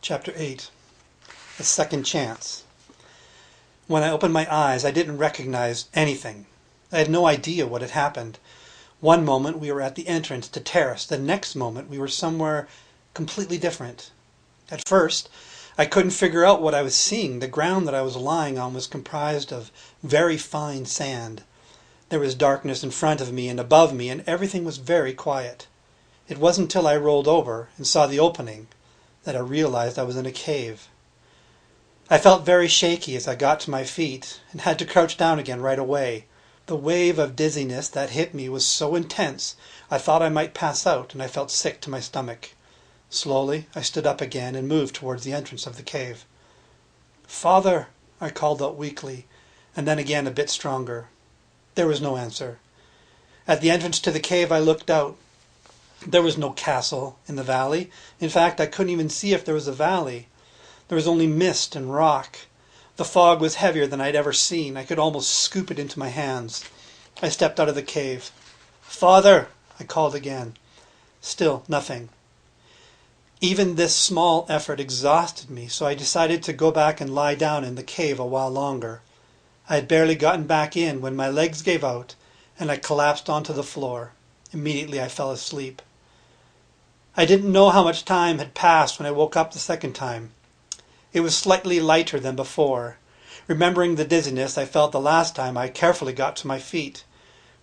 Chapter 8. A Second Chance. When I opened my eyes, I didn't recognize anything. I had no idea what had happened. One moment we were at the entrance to Terrace. The next moment we were somewhere completely different. At first, I couldn't figure out what I was seeing. The ground that I was lying on was comprised of very fine sand. There was darkness in front of me and above me, and everything was very quiet. It wasn't until I rolled over and saw the opening that I realized I was in a cave. I felt very shaky as I got to my feet and had to crouch down again right away. The wave of dizziness that hit me was so intense I thought I might pass out, and I felt sick to my stomach. Slowly I stood up again and moved towards the entrance of the cave. "Father," I called out weakly, and then again a bit stronger. There was no answer. At the entrance to the cave I looked out. There was no castle in the valley. In fact, I couldn't even see if there was a valley. There was only mist and rock. The fog was heavier than I'd ever seen. I could almost scoop it into my hands. I stepped out of the cave. "Father," I called again. Still nothing. Even this small effort exhausted me, so I decided to go back and lie down in the cave a while longer. I had barely gotten back in when my legs gave out and I collapsed onto the floor. Immediately I fell asleep. I didn't know how much time had passed when I woke up the second time. It was slightly lighter than before. Remembering the dizziness I felt the last time, I carefully got to my feet.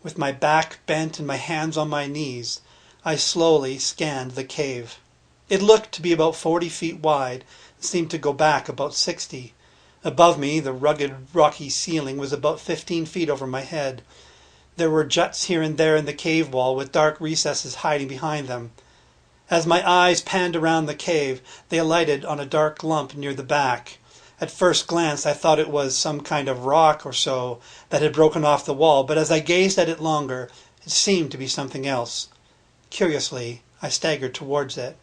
With my back bent and my hands on my knees, I slowly scanned the cave. It looked to be about 40 feet wide and seemed to go back about 60. Above me, the rugged, rocky ceiling was about 15 feet over my head. There were juts here and there in the cave wall with dark recesses hiding behind them. As my eyes panned around the cave, they alighted on a dark lump near the back. At first glance I thought it was some kind of rock or so that had broken off the wall, but as I gazed at it longer, it seemed to be something else. Curiously, I staggered towards it.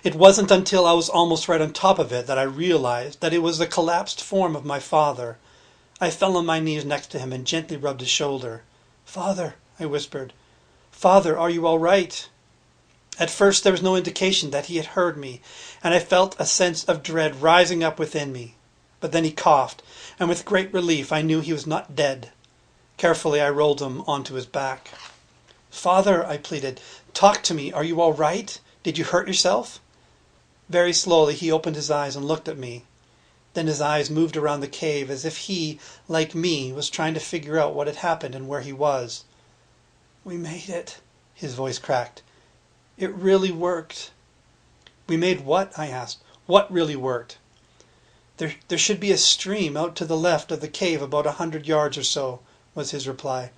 It wasn't until I was almost right on top of it that I realized that it was the collapsed form of my father. I fell on my knees next to him and gently rubbed his shoulder. "Father," I whispered. "Father, are you all right?" At first there was no indication that he had heard me, and I felt a sense of dread rising up within me. But then he coughed, and with great relief I knew he was not dead. Carefully I rolled him onto his back. "Father," I pleaded, "talk to me. Are you all right? Did you hurt yourself?" Very slowly he opened his eyes and looked at me. Then his eyes moved around the cave as if he, like me, was trying to figure out what had happened and where he was. "We made it," his voice cracked. "It really worked." "We made what?" I asked. "What really worked?" There should be a stream out to the left of the cave about 100 yards or so," was his reply.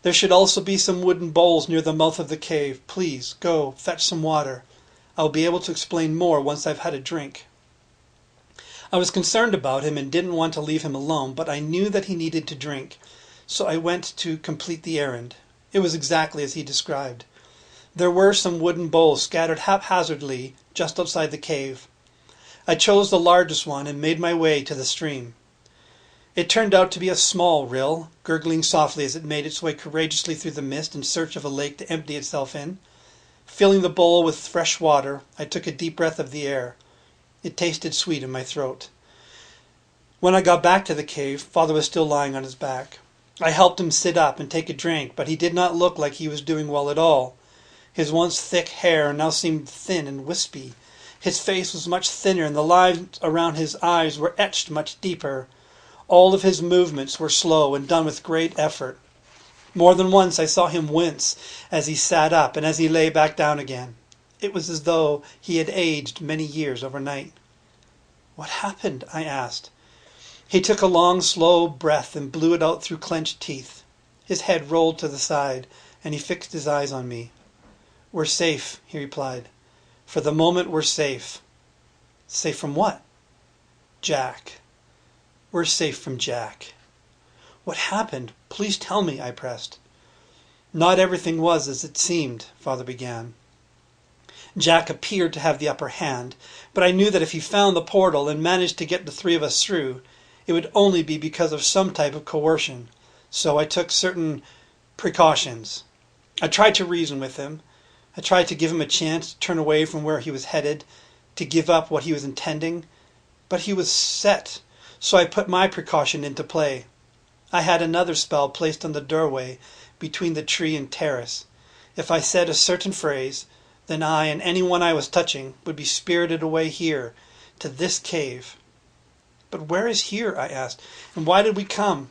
"There should also be some wooden bowls near the mouth of the cave. Please, go, fetch some water. I'll be able to explain more once I've had a drink." I was concerned about him and didn't want to leave him alone, but I knew that he needed to drink, so I went to complete the errand. It was exactly as he described. There were some wooden bowls scattered haphazardly just outside the cave. I chose the largest one and made my way to the stream. It turned out to be a small rill, gurgling softly as it made its way courageously through the mist in search of a lake to empty itself in. Filling the bowl with fresh water, I took a deep breath of the air. It tasted sweet in my throat. When I got back to the cave, Father was still lying on his back. I helped him sit up and take a drink, but he did not look like he was doing well at all. His once thick hair now seemed thin and wispy. His face was much thinner, and the lines around his eyes were etched much deeper. All of his movements were slow and done with great effort. More than once I saw him wince as he sat up and as he lay back down again. It was as though he had aged many years overnight. "What happened?" I asked. He took a long, slow breath and blew it out through clenched teeth. His head rolled to the side, and he fixed his eyes on me. "We're safe," he replied. "For the moment we're safe." "Safe from what?" "Jack. We're safe from Jack." "What happened? Please tell me," I pressed. "Not everything was as it seemed," Father began. "Jack appeared to have the upper hand, but I knew that if he found the portal and managed to get the three of us through, it would only be because of some type of coercion. So I took certain precautions. I tried to reason with him. I tried to give him a chance to turn away from where he was headed, to give up what he was intending, but he was set, so I put my precaution into play. I had another spell placed on the doorway between the tree and terrace. If I said a certain phrase, then I and anyone I was touching would be spirited away here, to this cave. But where is here? I asked, and why did we come?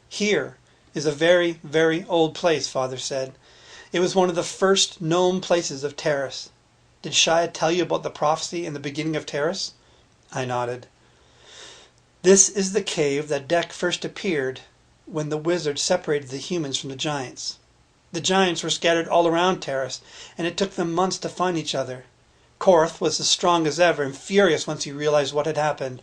Here is a very, very old place, Father said. It was one of the first known places of Terrace. Did Shia tell you about the prophecy in the beginning of Terrace? I nodded. This is the cave that Dek first appeared when the wizard separated the humans from the giants. The giants were scattered all around Terrace, and it took them months to find each other. Korth was as strong as ever and furious once he realized what had happened.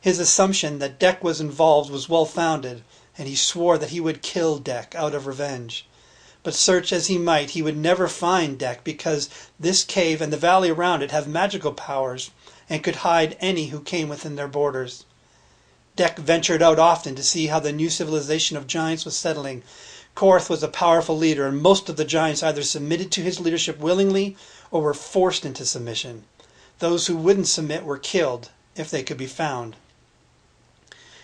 His assumption that Dek was involved was well-founded, and he swore that he would kill Dek out of revenge. But search as he might, he would never find Dek because this cave and the valley around it have magical powers and could hide any who came within their borders. Dek ventured out often to see how the new civilization of giants was settling. Korth was a powerful leader, and most of the giants either submitted to his leadership willingly or were forced into submission. Those who wouldn't submit were killed, if they could be found.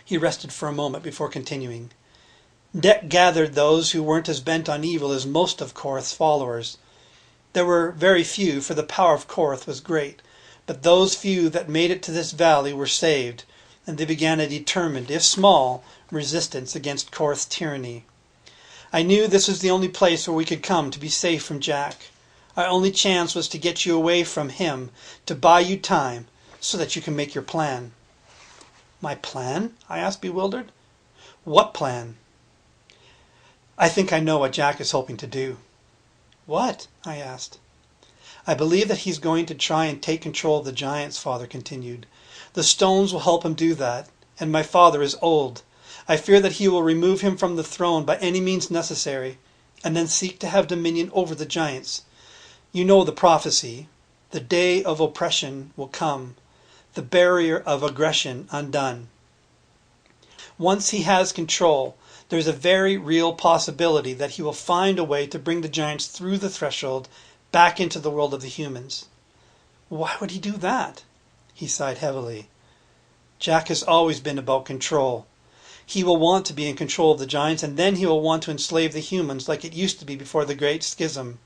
He rested for a moment before continuing. Dek gathered those who weren't as bent on evil as most of Korth's followers. There were very few, for the power of Korth was great, but those few that made it to this valley were saved, and they began a determined, if small, resistance against Korth's tyranny. I knew this was the only place where we could come to be safe from Jack. Our only chance was to get you away from him, to buy you time, so that you can make your plan. My plan? I asked, bewildered. What plan? I think I know what Jack is hoping to do. What? I asked. I believe that he's going to try and take control of the giants, Father continued. The stones will help him do that, and my father is old. I fear that he will remove him from the throne by any means necessary, and then seek to have dominion over the giants. You know the prophecy. The day of oppression will come, the barrier of aggression undone. Once he has control, there's a very real possibility that he will find a way to bring the giants through the threshold back into the world of the humans. Why would he do that? He sighed heavily. Jack has always been about control. He will want to be in control of the giants, and then he will want to enslave the humans like it used to be before the Great Schism.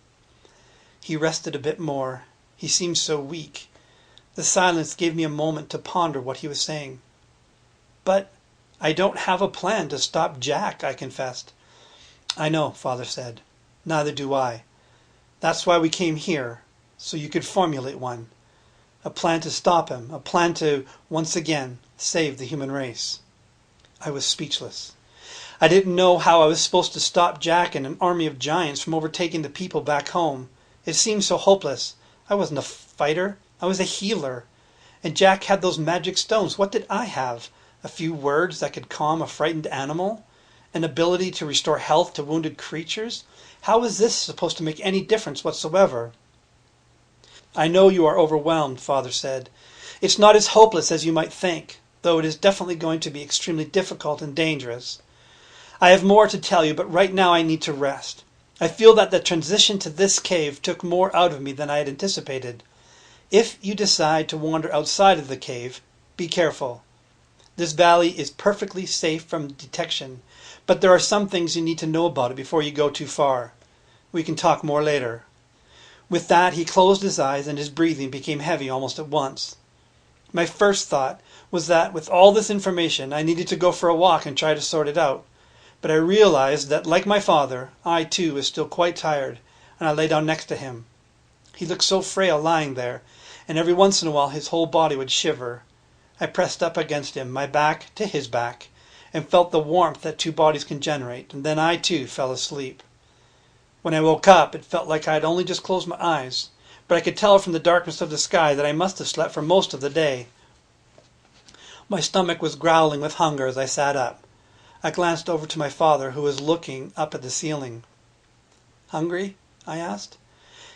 He rested a bit more. He seemed so weak. The silence gave me a moment to ponder what he was saying. But I don't have a plan to stop Jack, I confessed. I know, Father said. Neither do I. That's why we came here, so you could formulate one. A plan to stop him, a plan to, once again, save the human race. I was speechless. I didn't know how I was supposed to stop Jack and an army of giants from overtaking the people back home. It seemed so hopeless. I wasn't a fighter. I was a healer. And Jack had those magic stones. What did I have? A few words that could calm a frightened animal? An ability to restore health to wounded creatures? How was this supposed to make any difference whatsoever? I know you are overwhelmed, Father said. It's not as hopeless as you might think, though it is definitely going to be extremely difficult and dangerous. I have more to tell you, but right now I need to rest. I feel that the transition to this cave took more out of me than I had anticipated. If you decide to wander outside of the cave, be careful. This valley is perfectly safe from detection, but there are some things you need to know about it before you go too far. We can talk more later. With that, he closed his eyes and his breathing became heavy almost at once. My first thought was that with all this information, I needed to go for a walk and try to sort it out. But I realized that, like my father, I too was still quite tired, and I lay down next to him. He looked so frail lying there, and every once in a while his whole body would shiver. I pressed up against him, my back to his back, and felt the warmth that two bodies can generate, and then I too fell asleep. When I woke up, it felt like I had only just closed my eyes, but I could tell from the darkness of the sky that I must have slept for most of the day. My stomach was growling with hunger as I sat up. I glanced over to my father, who was looking up at the ceiling. Hungry? I asked.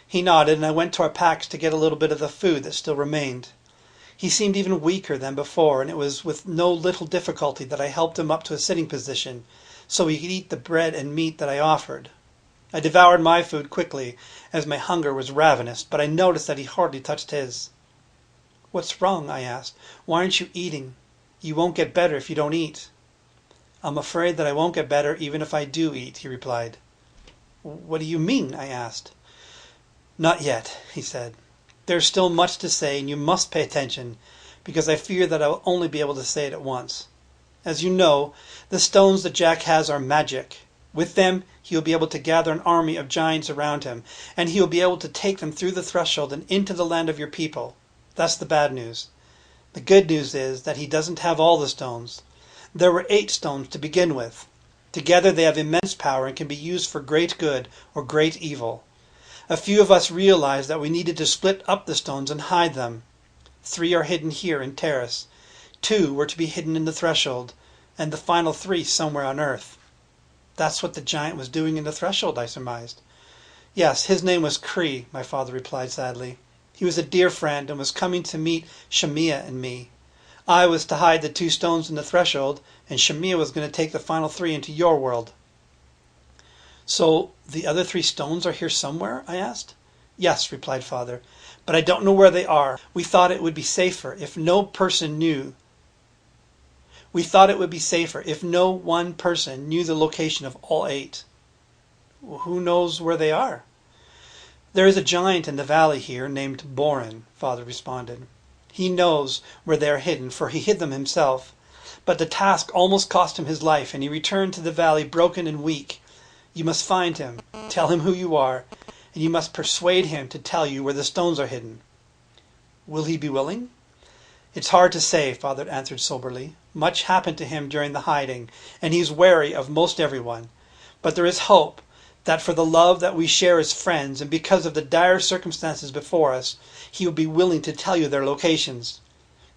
He nodded, and I went to our packs to get a little bit of the food that still remained. He seemed even weaker than before, and it was with no little difficulty that I helped him up to a sitting position so he could eat the bread and meat that I offered. I devoured my food quickly, as my hunger was ravenous, but I noticed that he hardly touched his. What's wrong? I asked. Why aren't you eating? You won't get better if you don't eat. I'm afraid that I won't get better even if I do eat, he replied. What do you mean? I asked. Not yet, he said. There's still much to say, and you must pay attention, because I fear that I will only be able to say it at once. As you know, the stones that Jack has are magic. With them, he will be able to gather an army of giants around him, and he will be able to take them through the threshold and into the land of your people. That's the bad news. The good news is that he doesn't have all the stones. There were 8 stones to begin with. Together they have immense power and can be used for great good or great evil. A few of us realized that we needed to split up the stones and hide them. 3 are hidden here in Terrace. 2 were to be hidden in the threshold, and the final 3 somewhere on Earth. That's what the giant was doing in the threshold, I surmised. Yes, his name was Cree, my father replied sadly. He was a dear friend and was coming to meet Shamia and me. I was to hide the 2 stones in the threshold, and Shamia was going to take the final 3 into your world. So the other 3 stones are here somewhere? I asked. Yes, replied father, but I don't know where they are. We thought it would be safer if no one person knew the location of all 8. Well, who knows where they are? There is a giant in the valley here named Borin, father responded. He knows where they are hidden, for he hid them himself. But the task almost cost him his life, and he returned to the valley broken and weak. You must find him, tell him who you are, and you must persuade him to tell you where the stones are hidden. Will he be willing? It's hard to say, father answered soberly. Much happened to him during the hiding, and he's wary of most everyone. But there is hope that for the love that we share as friends, and because of the dire circumstances before us, he will be willing to tell you their locations.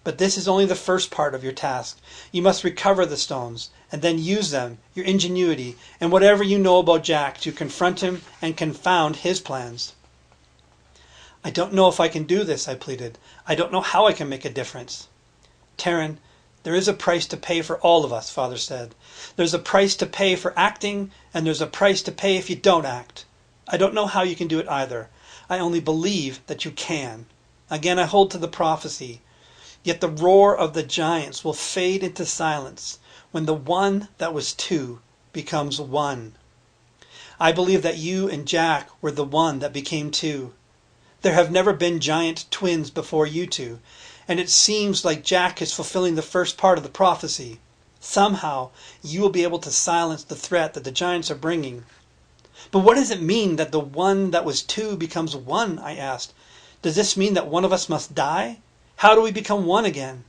But this is only the first part of your task. You must recover the stones, and then use them, your ingenuity, and whatever you know about Jack to confront him and confound his plans. I don't know if I can do this, I pleaded. I don't know how I can make a difference. Taryn, there is a price to pay for all of us, father said. There's a price to pay for acting, and there's a price to pay if you don't act. I don't know how you can do it either. I only believe that you can. Again, I hold to the prophecy. Yet the roar of the giants will fade into silence when the one that was 2 becomes 1. I believe that you and Jack were the one that became 2. There have never been giant twins before you 2, and it seems like Jack is fulfilling the first part of the prophecy. Somehow, you will be able to silence the threat that the giants are bringing. But what does it mean that the one that was 2 becomes 1, I asked. Does this mean that one of us must die? How do we become 1 again?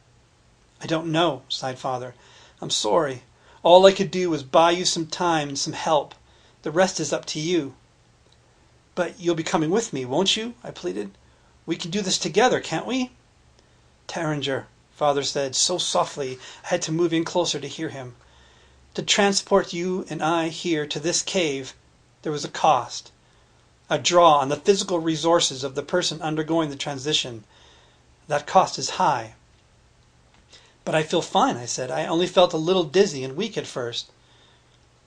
I don't know, sighed father. I'm sorry. All I could do was buy you some time and some help. The rest is up to you. But you'll be coming with me, won't you? I pleaded. We can do this together, can't we? Tarringer, father said so softly I had to move in closer to hear him. To transport you and I here to this cave, there was a cost. A draw on the physical resources of the person undergoing the transition. That cost is high. But I feel fine, I said. I only felt a little dizzy and weak at first.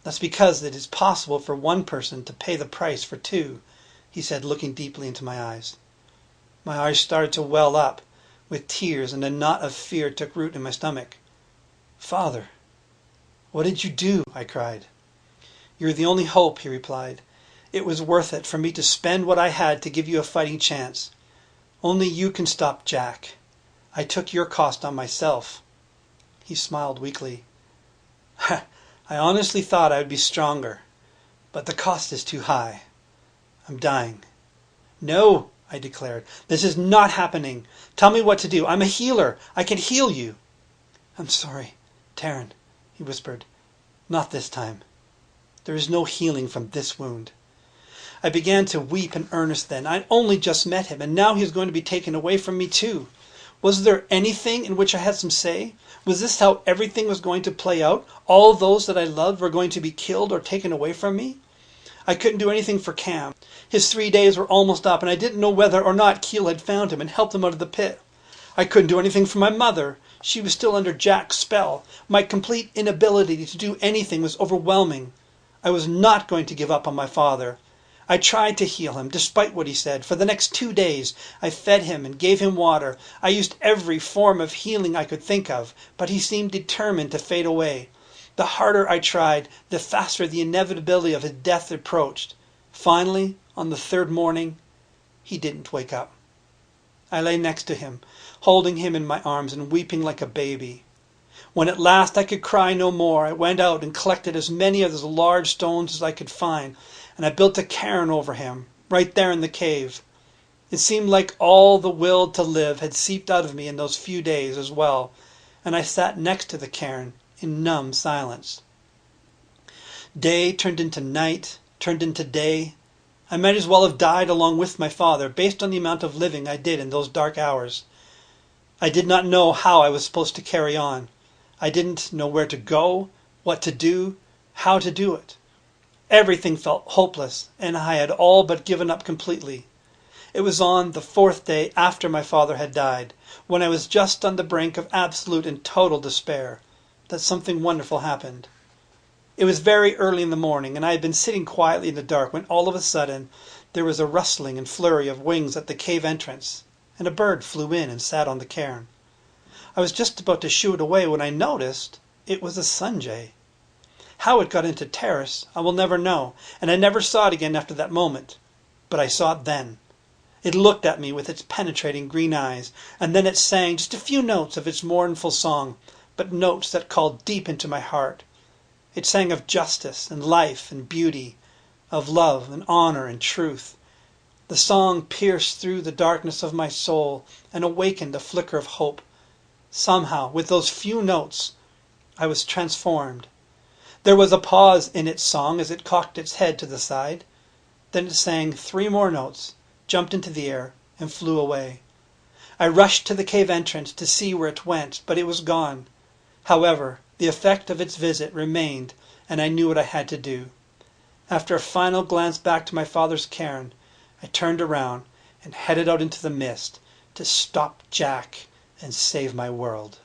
That's because it is possible for one person to pay the price for 2, he said, looking deeply into my eyes. My eyes started to well up with tears, and a knot of fear took root in my stomach. Father, what did you do? I cried. You're the only hope, he replied. It was worth it for me to spend what I had to give you a fighting chance. Only you can stop Jack. I took your cost on myself. He smiled weakly. I honestly thought I would be stronger, but the cost is too high. I'm dying. No, I declared. This is not happening. Tell me what to do. I'm a healer. I can heal you. I'm sorry, Taryn, he whispered. Not this time. There is no healing from this wound. I began to weep in earnest then. I'd only just met him, and now he is going to be taken away from me too. Was there anything in which I had some say? Was this how everything was going to play out? All those that I loved were going to be killed or taken away from me? I couldn't do anything for Cam. His 3 days were almost up, and I didn't know whether or not Keel had found him and helped him out of the pit. I couldn't do anything for my mother. She was still under Jack's spell. My complete inability to do anything was overwhelming. I was not going to give up on my father. I tried to heal him, despite what he said. For the next 2 days, I fed him and gave him water. I used every form of healing I could think of, but he seemed determined to fade away. The harder I tried, the faster the inevitability of his death approached. Finally, on the 3rd morning, he didn't wake up. I lay next to him, holding him in my arms and weeping like a baby. When at last I could cry no more, I went out and collected as many of those large stones as I could find, and I built a cairn over him, right there in the cave. It seemed like all the will to live had seeped out of me in those few days as well, and I sat next to the cairn in numb silence. Day turned into night, turned into day. I might as well have died along with my father, based on the amount of living I did in those dark hours. I did not know how I was supposed to carry on. I didn't know where to go, what to do, how to do it. Everything felt hopeless, and I had all but given up completely. It was on the 4th day after my father had died, when I was just on the brink of absolute and total despair, that something wonderful happened. It was very early in the morning, and I had been sitting quietly in the dark when all of a sudden there was a rustling and flurry of wings at the cave entrance, and a bird flew in and sat on the cairn. I was just about to shoo it away when I noticed it was a sunjay. How it got into Terrace I will never know, and I never saw it again after that moment. But I saw it then. It looked at me with its penetrating green eyes, and then it sang just a few notes of its mournful song, but notes that called deep into my heart. It sang of justice and life and beauty, of love and honor and truth. The song pierced through the darkness of my soul and awakened a flicker of hope. Somehow, with those few notes, I was transformed. There was a pause in its song as it cocked its head to the side. Then it sang 3 more notes, jumped into the air, and flew away. I rushed to the cave entrance to see where it went, but it was gone. However, the effect of its visit remained, and I knew what I had to do. After a final glance back to my father's cairn, I turned around and headed out into the mist to stop Jack and save my world.